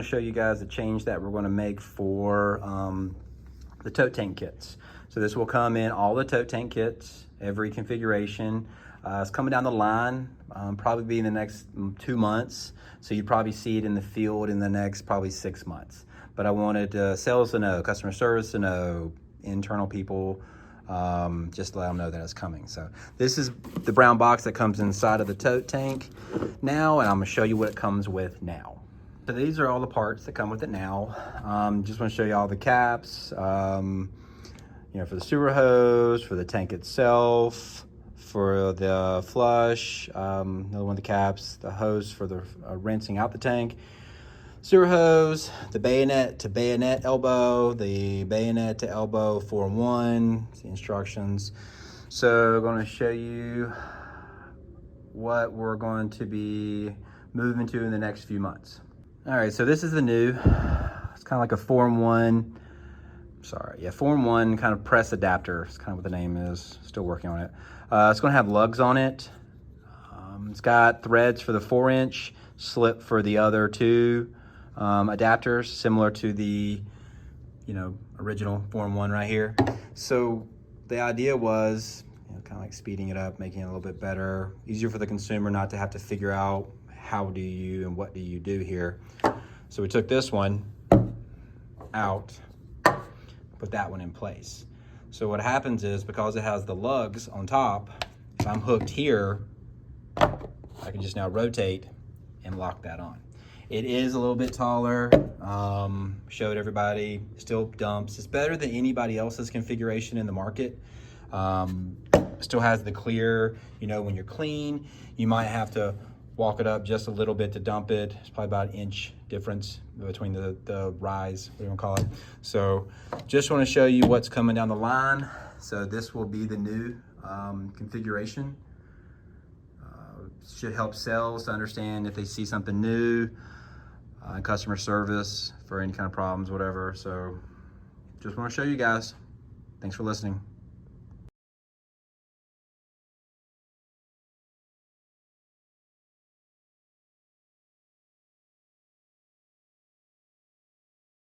to show you guys the change that we're going to make for the tote tank kits. So this will come in all the tote tank kits, every configuration. It's coming down the line, probably be in the next 2 months. So you'd probably see it in the field in the next probably 6 months. But I wanted sales to know, customer service to know, internal people, just to let them know that it's coming. So this is the brown box that comes inside of the tote tank now, and I'm gonna show you what it comes with now. So these are all the parts that come with it now. Just want to show you all the caps, you know, for the sewer hose, for the tank itself, for the flush, another one of the caps, the hose for the rinsing out the tank, sewer hose, the bayonet to bayonet elbow, the bayonet to elbow 4-in-1, the instructions. So I'm going to show you what we're going to be moving to in the next few months. All right, so this is the new, it's kind of like a 4-in-1, 4-in-1 kind of press adapter. It's kind of what the name is, still working on it. It's gonna have lugs on it. It's got threads for the 4-inch, slip for the other 2 adapters, similar to the, you know, original 4-in-1 right here. So the idea was, you know, kind of like speeding it up, making it a little bit better, easier for the consumer not to have to figure out how do you and what do you do here. So we took this one out, put that one in place. So what happens is, because it has the lugs on top, if I'm hooked here, I can just now rotate and lock that on. It is a little bit taller, showed everybody, still dumps. It's better than anybody else's configuration in the market. Still has the clear, you know, when you're clean, you might have to walk it up just a little bit to dump it. It's probably about an inch difference between the rise, what do you want to call it. So just want to show you what's coming down the line. So this will be the new configuration. Should help sales to understand if they see something new, customer service for any kind of problems, whatever. So just want to show you guys. Thanks for listening.